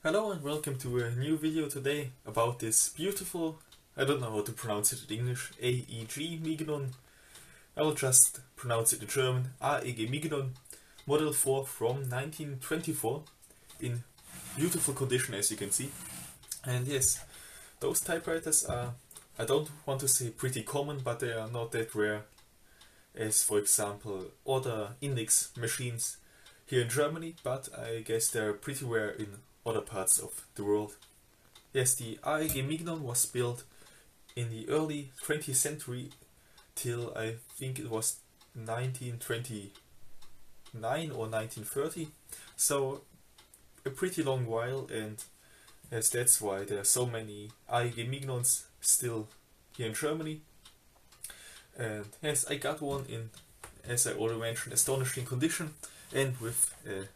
Hello and welcome to a new video today about this beautiful, I don't know how to pronounce it in English, AEG Mignon. I will just pronounce it in German, AEG Mignon, Model 4 from 1924, in beautiful condition as you can see. And yes, those typewriters are, I don't want to say pretty common, but they are not that rare as for example other index machines here in Germany, but I guess they're pretty rare in other parts of the world. Yes, the AEG Mignon was built in the early 20th century till I think it was 1929 or 1930, so a pretty long while, and yes, that's why there are so many AEG Mignons still here in Germany. And yes, I got one in, as I already mentioned, astonishing condition and with a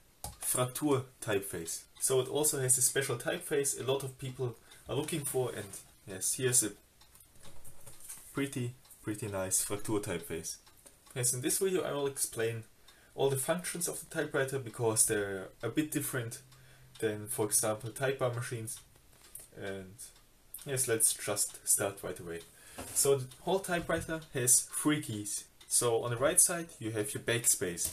Fraktur typeface. So it also has a special typeface a lot of people are looking for, and yes, here's a pretty nice Fraktur typeface. Yes, in this video I will explain all the functions of the typewriter because they're a bit different than for example type bar machines. And yes, let's just start right away. So the whole typewriter has 3 keys. So on the right side you have your backspace.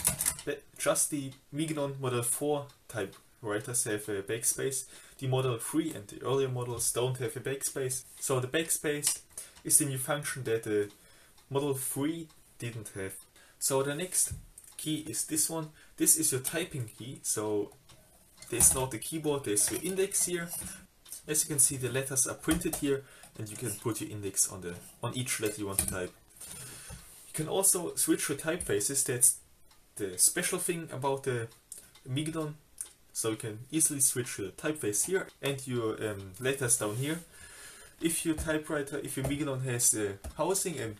Just the Mignon Model 4 typewriters have a backspace. The Model 3 and the earlier models don't have a backspace. So the backspace is the new function that the Model 3 didn't have. So the next key is this one. This is your typing key. So there's not the keyboard, there's your index here. As you can see, the letters are printed here, and you can put your index on each letter you want to type. You can also switch your typefaces. That's the special thing about the Mignon. So you can easily switch your typeface here and your letters down here. If your Mignon has a housing and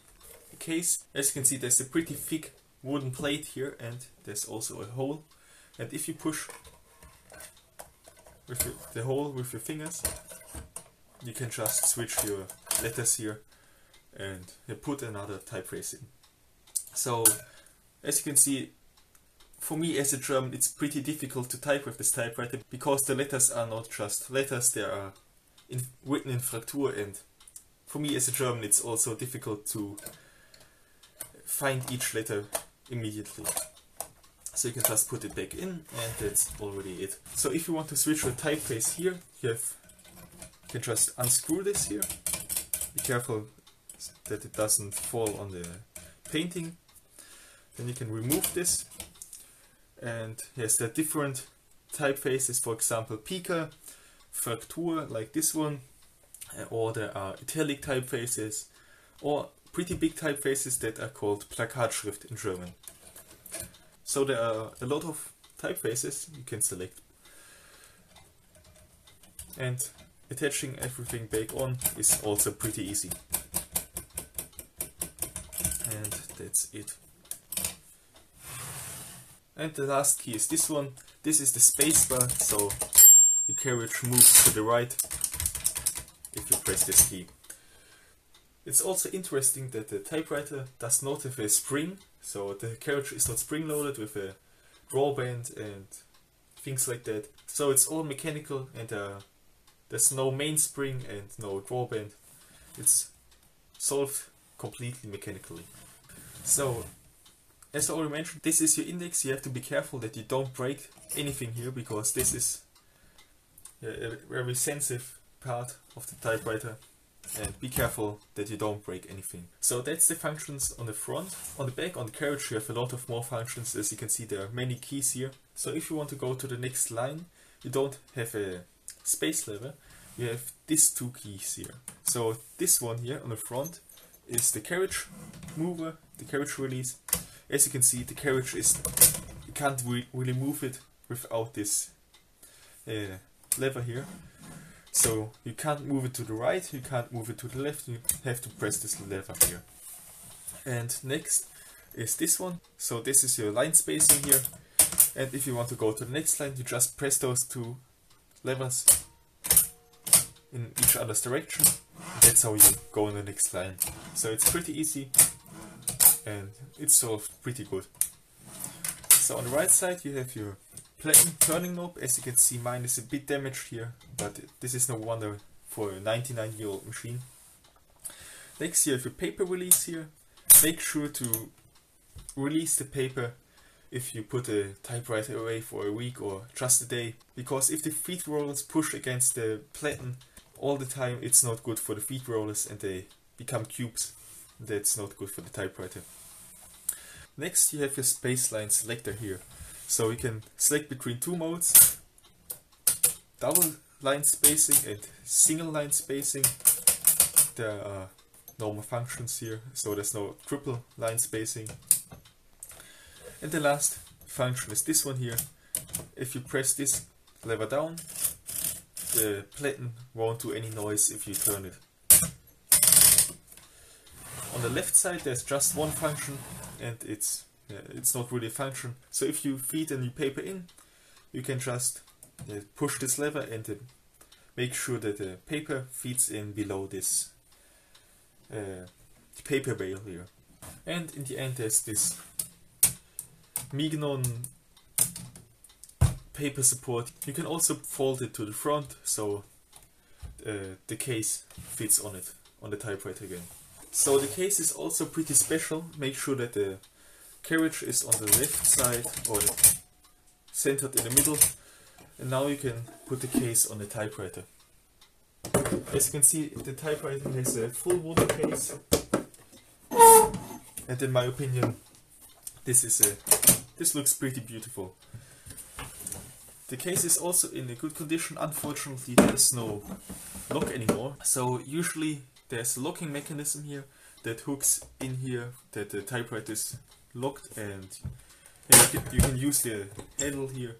a case, as you can see, there's a pretty thick wooden plate here, and there's also a hole. And if you push with the hole with your fingers, you can just switch your letters here and put another typeface in. So as you can see, for me as a German it's pretty difficult to type with this typewriter because the letters are not just letters, they are written in Fraktur, and for me as a German it's also difficult to find each letter immediately. So you can just put it back in, and that's already it. So if you want to switch your typeface here, you can just unscrew this here. Be careful that it doesn't fall on the painting. Then you can remove this. And yes, there are different typefaces, for example Pica, Fraktur like this one, or there are italic typefaces, or pretty big typefaces that are called Plakatschrift in German. So there are a lot of typefaces you can select. And attaching everything back on is also pretty easy. And that's it. And the last key is this one. This is the spacebar, so the carriage moves to the right if you press this key. It's also interesting that the typewriter does not have a spring, so the carriage is not spring loaded with a drawband and things like that. So it's all mechanical, and there's no mainspring and no drawband. It's solved completely mechanically. So as I already mentioned, this is your index. You have to be careful that you don't break anything here, because this is a very sensitive part of the typewriter. And be careful that you don't break anything. So that's the functions on the front. On the back, on the carriage, you have a lot of more functions. As you can see, there are many keys here. So if you want to go to the next line, you don't have a space lever. You have these 2 keys here. So this one here on the front is the carriage mover, the carriage release. As you can see, the carriage you can't really move it without this lever here. So you can't move it to the right, you can't move it to the left, you have to press this lever here. And next is this one. So this is your line spacing here. And if you want to go to the next line, you just press those 2 levers in each other's direction. That's how you go on the next line. So it's pretty easy, and it's solved pretty good. So on the right side you have your platen turning knob. As you can see, mine is a bit damaged here, but this is no wonder for a 99-year-old machine. Next you have your paper release here. Make sure to release the paper if you put a typewriter away for a week or just a day, because if the feed rollers push against the platen all the time, it's not good for the feed rollers and they become cubes. That's not good for the typewriter. Next you have your spaceline selector here. So you can select between two modes, double line spacing and single line spacing. There are normal functions here, so there's no triple line spacing. And the last function is this one here. If you press this lever down, the platen won't do any noise if you turn it. On the left side there's just one function, and it's not really a function. So if you feed a new paper in, you can just push this lever and make sure that the paper feeds in below this paper bale here. And in the end there's this Mignon paper support. You can also fold it to the front, so the case fits on it, on the typewriter again. So the case is also pretty special. Make sure that the carriage is on the left side or centered in the middle, and now you can put the case on the typewriter. As you can see, the typewriter has a full wooden case, and in my opinion this looks pretty beautiful. The case is also in a good condition. Unfortunately there's no lock anymore, so usually there's a locking mechanism here that hooks in here, that the typewriter is locked, and you can use the handle here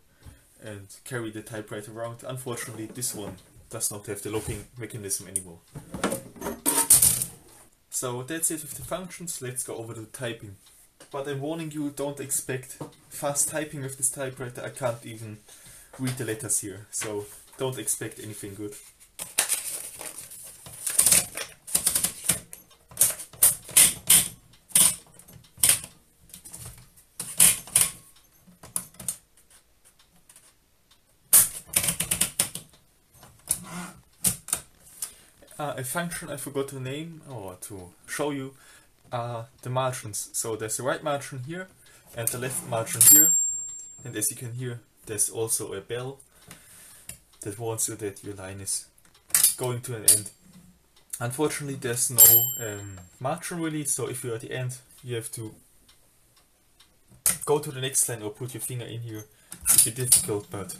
and carry the typewriter around. Unfortunately this one does not have the locking mechanism anymore. So that's it with the functions. Let's go over to the typing. But I'm warning you, don't expect fast typing with this typewriter. I can't even read the letters here, so don't expect anything good. A function I forgot to name or to show you are the margins. So there's the right margin here and the left margin here, and as you can hear there's also a bell that warns you that your line is going to an end. Unfortunately there's no margin really, so if you're at the end you have to go to the next line or put your finger in here. It's a bit difficult, but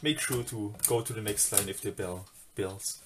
make sure to go to the next line if the bell bells.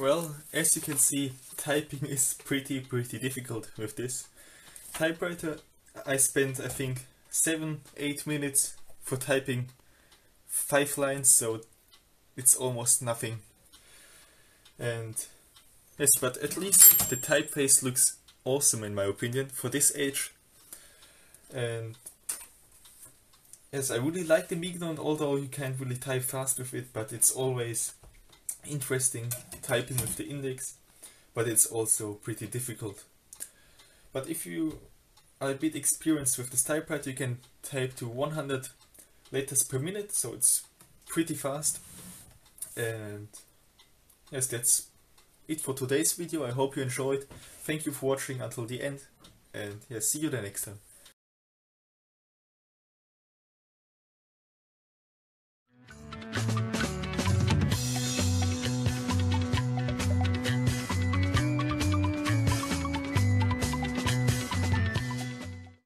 Well, as you can see, typing is pretty difficult with this. Typewriter, I spent I think 7-8 minutes for typing 5 lines, so it's almost nothing. And yes, but at least the typeface looks awesome in my opinion for this age. And yes, I really like the Mignon, although you can't really type fast with it, but it's always interesting typing with the index, but it's also pretty difficult. But if you are a bit experienced with this typewriter, you can type to 100 letters per minute, so it's pretty fast. And yes, that's it for today's video. I hope you enjoyed. Thank you for watching until the end, and yes, see you the next time.